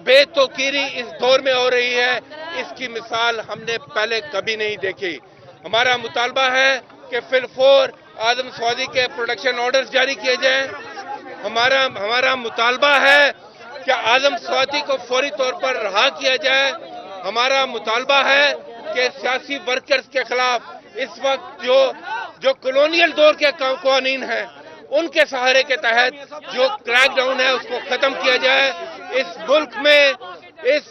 बेतौकीरी इस दौर में हो रही है, इसकी मिसाल हमने पहले कभी नहीं देखी। हमारा मुतालबा है कि फिलफौर आजम स्वाति के प्रोटेक्शन ऑर्डर्स जारी किए जाएं। हमारा मुतालबा है कि आजम स्वाति को फौरी तौर पर रहा किया जाए। हमारा मुतालबा है कि सियासी वर्कर्स के खिलाफ इस वक्त जो कॉलोनियल दौर के कानून हैं उनके सहारे के तहत जो क्रैकडाउन है उसको खत्म किया जाए। इस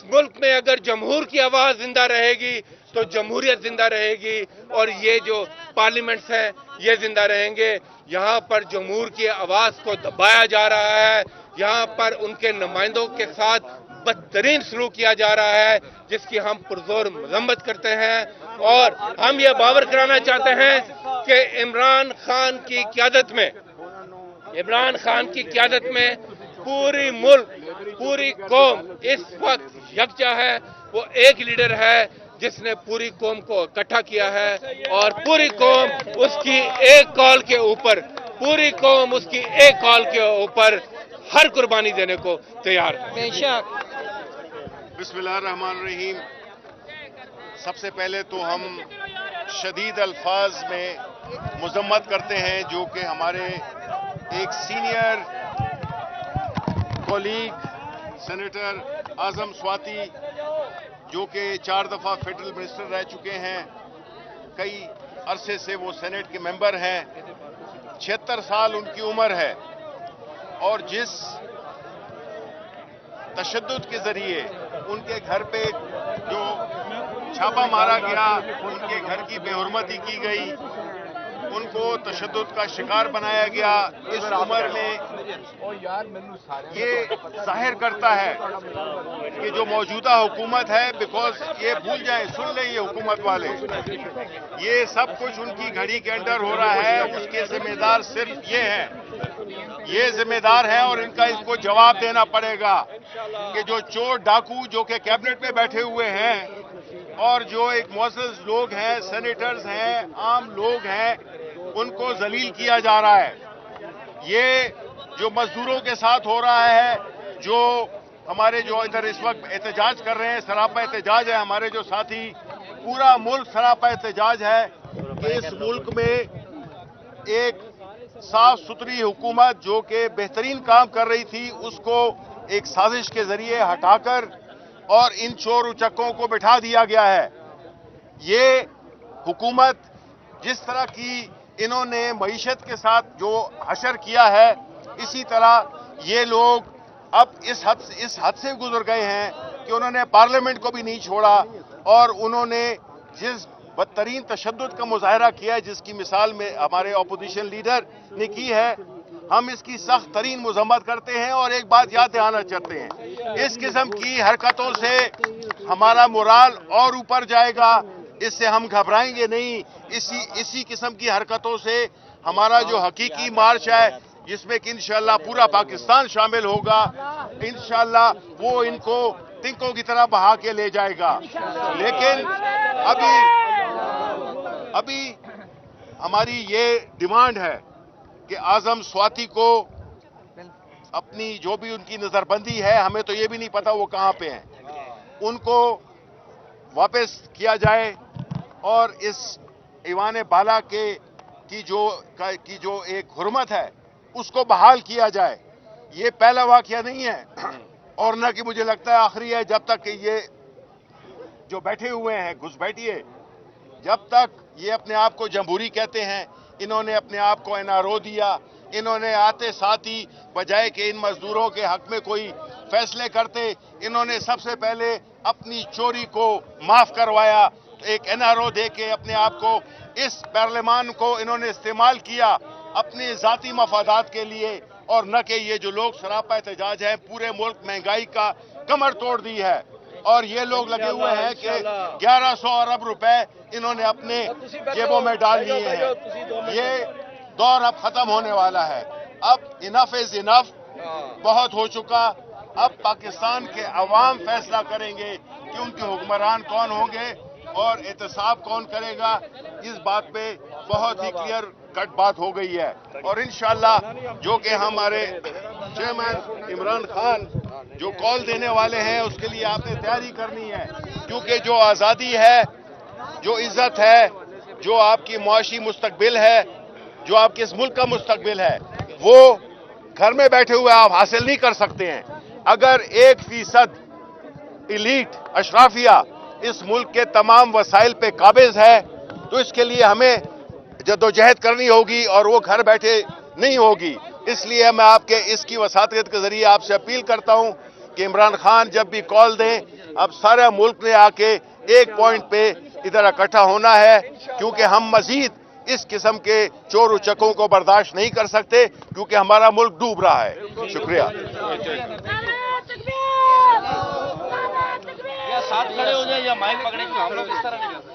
मुल्क में अगर जमहूर की आवाज जिंदा रहेगी तो जमहूरियत जिंदा रहेगी और ये जो पार्लियामेंट्स हैं ये जिंदा रहेंगे। यहाँ पर जमहूर की आवाज को दबाया जा रहा है, यहाँ पर उनके नुमाइंदों के साथ बदतरीन सलूक किया जा रहा है, जिसकी हम पुरजोर मजम्मत करते हैं और हम ये बावर कराना चाहते हैं कि इमरान खान की क़यादत में पूरी मुल्क, पूरी कौम इस वक्त यकजा है। वो एक लीडर है जिसने पूरी कौम को इकट्ठा किया है और पूरी कौम उसकी एक कॉल के ऊपर हर कुर्बानी देने को तैयार है। बेशक। बिस्मिल्लाहिर्रहमानिर्रहीम। सबसे पहले तो हम शदीद अल्फाज में मजम्मत करते हैं जो कि हमारे एक सीनियर कॉलीग सेनेटर आजम स्वाति जो कि 4 दफ़ा फेडरल मिनिस्टर रह चुके हैं, कई अरसे से वो सेनेट के मेंबर हैं, 76 साल उनकी उम्र है और जिस तशद्दुद के जरिए उनके घर पे जो छापा मारा गया, उनके घर की बेहुरमती की गई, उनको तशद्दुद का शिकार बनाया गया इस उम्र में, ये जाहिर करता है कि जो मौजूदा हुकूमत है, बिकॉज ये भूल जाएं, सुन लें ये हुकूमत वाले, ये सब कुछ उनकी घड़ी के अंडर हो रहा है, उसके जिम्मेदार सिर्फ ये हैं, ये जिम्मेदार हैं और इसको जवाब देना पड़ेगा कि जो चोर डाकू जो कि कैबिनेट में बैठे हुए हैं और जो एक मुअज़्ज़ज़ लोग हैं, सेनेटर्स हैं, आम लोग हैं, उनको जलील किया जा रहा है। ये जो मजदूरों के साथ हो रहा है, जो हमारे जो इधर इस वक्त एहतजाज कर रहे हैं, सरापा एहतजाज है, हमारे जो साथी, पूरा मुल्क सरापा एहतजाज है कि इस मुल्क में एक साफ सुथरी हुकूमत जो कि बेहतरीन काम कर रही थी उसको एक साजिश के जरिए हटाकर और इन चोर उचक्कों को बिठा दिया गया है। ये हुकूमत जिस तरह की इन्होंने मईशत के साथ जो हशर किया है, इसी तरह ये लोग अब इस हद से गुजर गए हैं कि उन्होंने पार्लियामेंट को भी नहीं छोड़ा और उन्होंने जिस बदतरीन तशद्दुद का मुजाहरा किया है, जिसकी मिसाल में हमारे अपोजिशन लीडर ने की है, हम इसकी सख्त तरीन मजम्मत करते हैं और एक बात याद दिलाना चाहते हैं, इस किस्म की हरकतों से हमारा मोराल और ऊपर जाएगा, इससे हम घबराएंगे नहीं। इसी किस्म की हरकतों से हमारा जो हकीकी मार्च है, जिसमें कि इंशाअल्लाह पूरा पाकिस्तान शामिल होगा, इंशाअल्लाह वो इनको तिनकों की तरह बहा के ले जाएगा। लेकिन अभी हमारी ये डिमांड है कि आजम स्वाति को अपनी जो भी उनकी नजरबंदी है, हमें तो ये भी नहीं पता वो कहां पे हैं, उनको वापस किया जाए और इस ईवान बाला की जो एक हुर्मत है उसको बहाल किया जाए। ये पहला वाकया नहीं है और न कि मुझे लगता है आखिरी है। जब तक ये जो बैठे हुए हैं घुसपैठिए, जब तक ये अपने आप को जमहूरी कहते हैं, इन्होंने अपने आप को एनआरओ दिया, इन्होंने आते साथ ही बजाय कि इन मजदूरों के हक में कोई फैसले करते, इन्होंने सबसे पहले अपनी चोरी को माफ करवाया, एक एनआरओ दे के अपने आप को, इस पार्लियामान को इन्होंने इस्तेमाल किया अपने जाती मफादात के लिए और न कि ये जो लोग सरापा एहतजाज हैं, पूरे मुल्क महंगाई का कमर तोड़ दी है और ये लोग लगे हुए हैं कि 1100 अरब रुपए इन्होंने अपने जेबों में डाल दिए हैं। ये दौर अब खत्म होने वाला है, अब इनफ इज इनफ, बहुत हो चुका। अब पाकिस्तान के अवाम फैसला करेंगे कि उनके हुक्मरान कौन होंगे और एहतसाब कौन करेगा। इस बात पे बहुत ही क्लियर कट बात हो गई है और इंशाअल्लाह जो कि हमारे चेयरमैन इमरान खान جو کال دینے والے ہیں اس کے لیے آپ نے تیاری کرنی ہے، کیونکہ جو آزادی ہے، جو عزت ہے، جو آپ کی معاشی مستقبل ہے، جو آپ کے اس ملک کا مستقبل ہے، وہ گھر میں بیٹھے ہوئے آپ حاصل نہیں کر سکتے ہیں۔ اگر 1% ایلیٹ اشرافیہ اس ملک کے تمام وسائل پہ قابض ہے تو اس کے لیے ہمیں جدوجہد کرنی ہوگی اور وہ گھر بیٹھے نہیں ہوگی۔ اس لیے میں آپ کے اس کی وساطت کے ذریعے آپ سے اپیل کرتا ہوں کہ عمران خان جب بھی کال دیں، اب سارا ملک نے آ کے ایک پوائنٹ پہ ادھر اکٹھا ہونا ہے، کیونکہ ہم مزید اس قسم کے چور و چکوں کو برداشت نہیں کر سکتے، کیونکہ ہمارا ملک ڈوب رہا ہے۔ شکریہ۔ یا ساتھ کھڑے ہو جائیں یا مائک پکڑیں گے، ہم لوگ اس طرح نہیں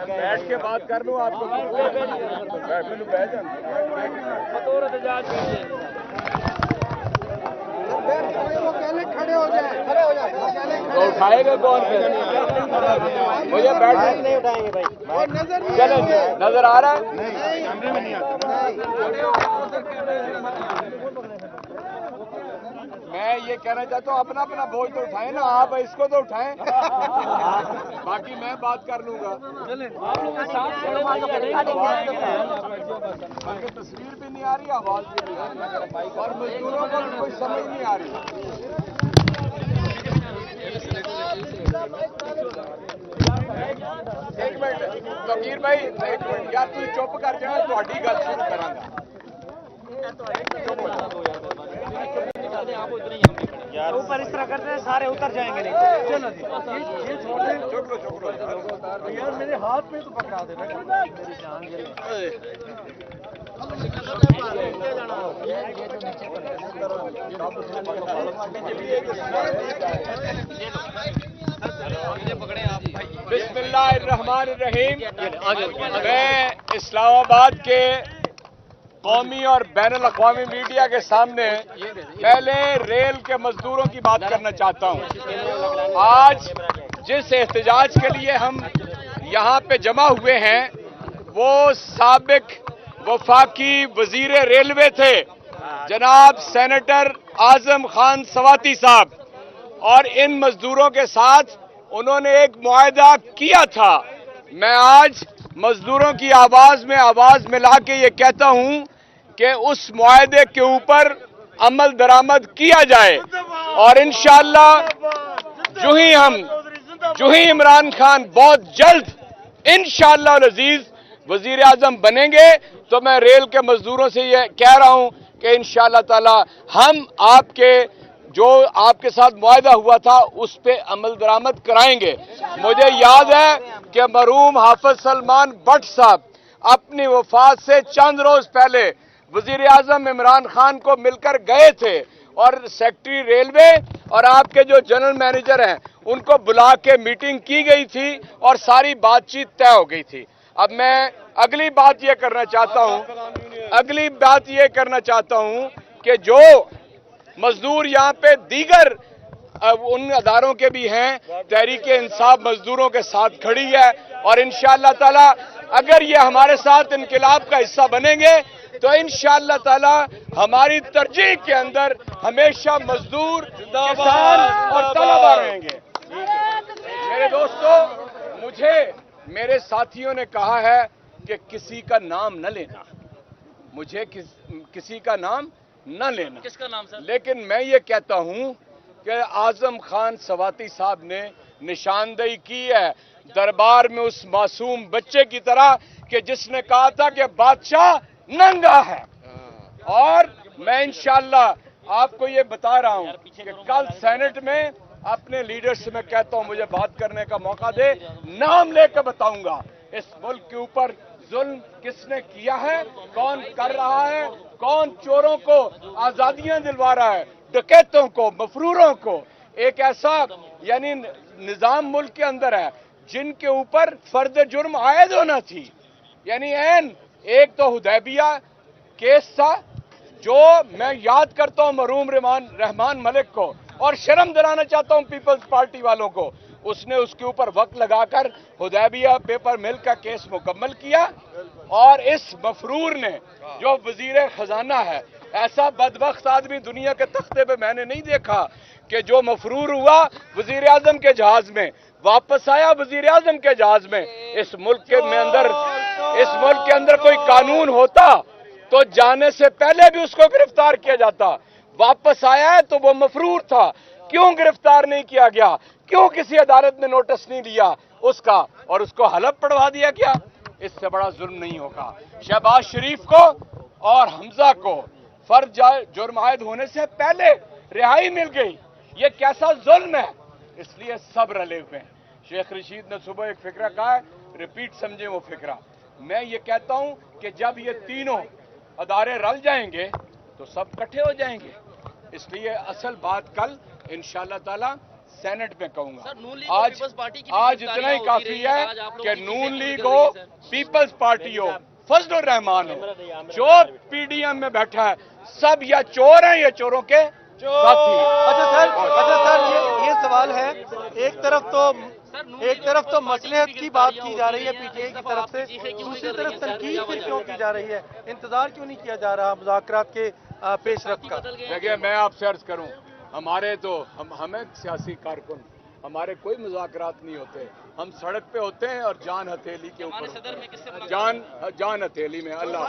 بیٹھ کے بات کر لوں آپ کو تو اٹھائے گا کون پھر؟ مجھے بیٹھنے نہیں اٹھائیں گے بھائی، چلیں جی نظر آ رہا ہے؟ میں یہ کہنا چاہتا ہوں اپنا اپنا بوجھ تو اٹھائیں نا، آپ اس کو تو اٹھائیں، باقی میں بات کر لوں گا۔ بلکہ تصویر بھی نہیں آ رہی، آواز بھی نہیں آ رہی، اور مزدوروں کو بھی کوئی سمجھ نہیں آ رہی۔ ایک منٹ فقیر بھائی، ایک منٹ یار، تھی چپ کر جائے تھوڑی گل شروع کروں گا۔ اوپر اس طرح کرتے ہیں سارے اتر جائیں گے نہیں۔ چلو یار میرے ہاتھ میں تو پکڑا دے بسم اللہ الرحمن الرحیم۔ میں اسلام آباد کے قومی اور بین الاقوامی میڈیا کے سامنے پہلے ریل کے مزدوروں کی بات کرنا چاہتا ہوں۔ آج جس احتجاج کے لیے ہم یہاں پہ جمع ہوئے ہیں وہ سابق وفاقی وزیر ریلوے تھے جناب سینیٹر اعظم خان سواتی صاحب، اور ان مزدوروں کے ساتھ انہوں نے ایک معاہدہ کیا تھا۔ میں آج مزدوروں کی آواز میں آواز ملا کے یہ کہتا ہوں کہ اس معاہدے کے اوپر عمل درآمد کیا جائے، اور انشاءاللہ جو ہی عمران خان بہت جلد انشاءاللہ العزیز وزیر اعظم بنیں گے تو میں ریل کے مزدوروں سے یہ کہہ رہا ہوں کہ انشاءاللہ تعالی ہم آپ کے ساتھ معاہدہ ہوا تھا اس پہ عمل درآمد کرائیں گے۔ مجھے یاد ہے کہ مرحوم حافظ سلمان بٹ صاحب اپنی وفات سے چند روز پہلے وزیر اعظم عمران خان کو مل کر گئے تھے، اور سیکٹری ریلوے اور آپ کے جو جنرل مینیجر ہیں ان کو بلا کے میٹنگ کی گئی تھی اور ساری بات چیت طے ہو گئی تھی۔ اب میں اگلی بات یہ کرنا چاہتا ہوں کہ جو مزدور یہاں پہ دیگر ان اداروں کے بھی ہیں، تحریک انصاف مزدوروں کے ساتھ کھڑی ہے، اور انشاءاللہ تعالی اگر یہ ہمارے ساتھ انقلاب کا حصہ بنیں گے تو انشاءاللہ تعالی ہماری ترجیح کے اندر ہمیشہ مزدور، کسان اور طلبہ رہیں گے۔ میرے دوستو، مجھے میرے ساتھیوں نے کہا ہے کہ کسی کا نام نہ لینا، مجھے کسی کا نام نہ لینا، کس کا نام سر؟ لیکن میں یہ کہتا ہوں کہ اعظم خان سواتی صاحب نے نشاندہی کی ہے دربار میں اس معصوم بچے کی طرح کہ جس نے کہا تھا کہ بادشاہ ننگا ہے، اور میں انشاءاللہ آپ کو یہ بتا رہا ہوں کہ کل سینٹ میں اپنے لیڈر سے میں کہتا ہوں مجھے بات کرنے کا موقع دے، نام لے کے بتاؤں گا اس ملک کے اوپر ظلم کس نے کیا ہے، کون کر رہا ہے، کون چوروں کو آزادیاں دلوا رہا ہے، ڈکیتوں کو، مفروروں کو۔ ایک ایسا یعنی نظام ملک کے اندر ہے جن کے اوپر فرد جرم عائد ہونا تھی، یعنی ایک تو حدیبیہ کیس تھا جو میں یاد کرتا ہوں مرحوم رحمان ملک کو، اور شرم دلانا چاہتا ہوں پیپلز پارٹی والوں کو، उसने उसके ऊपर वक्त लगाकर हुदैबिया पेपर मिल का केस मुकम्मल किया। और इस मफरूर ने, जो वजीर खजाना है, ऐसा बदबख्त आदमी दुनिया के तख्ते पे मैंने नहीं देखा कि जो मफरूर हुआ वजीर आजम के जहाज में, वापस आया वजीर आजम के जहाज में। इस मुल्क के अंदर कोई कानून होता तो जाने से पहले भी उसको गिरफ्तार किया जाता। वापस आया है तो वो मफरूर था, क्यों गिरफ्तार नहीं किया गया? क्यों किसी अदालत ने नोटिस नहीं लिया उसका और उसको हलफ पढ़वा दिया? क्या इससे बड़ा जुल्म नहीं होगा? शहबाज शरीफ को और हमजा को फर्ज जुर्म आयद होने से पहले रिहाई मिल गई। ये कैसा जुल्म है? इसलिए सब रले हुए हैं। शेख रशीद ने सुबह एक फिक्रा कहा है, रिपीट समझे वो फिक्रा। मैं ये कहता हूं कि जब ये तीनों अदारे रल जाएंगे तो सब इकट्ठे हो जाएंगे। इसलिए असल बात कल इंशाअल्लाह ताला सेनेट में कहूंगा। आज इतना ही काफी है कि नून लीग हो, पीपल्स पार्टी हो, फजलुर रहमान हो, जो पीडीएम में बैठा है, सब या चोर हैं या चोरों के साथी। अच्छा सर, ये सवाल है, एक तरफ तो मसलहत की बात की जा रही है पीटीआई की तरफ से, दूसरी तरफ तनकीद फिर क्यों की जा रही है? इंतजार क्यों नहीं किया जा रहा मुज़ाकरात के पेशरफ्त का? देखिए, मैं आपसे अर्ज करूं, हमारे तो हमें सियासी कारकुन, हमारे कोई मुज़ाकरात नहीं होते। हम सड़क पे होते हैं और जान हथेली के ऊपर, जान हथेली में। अल्लाह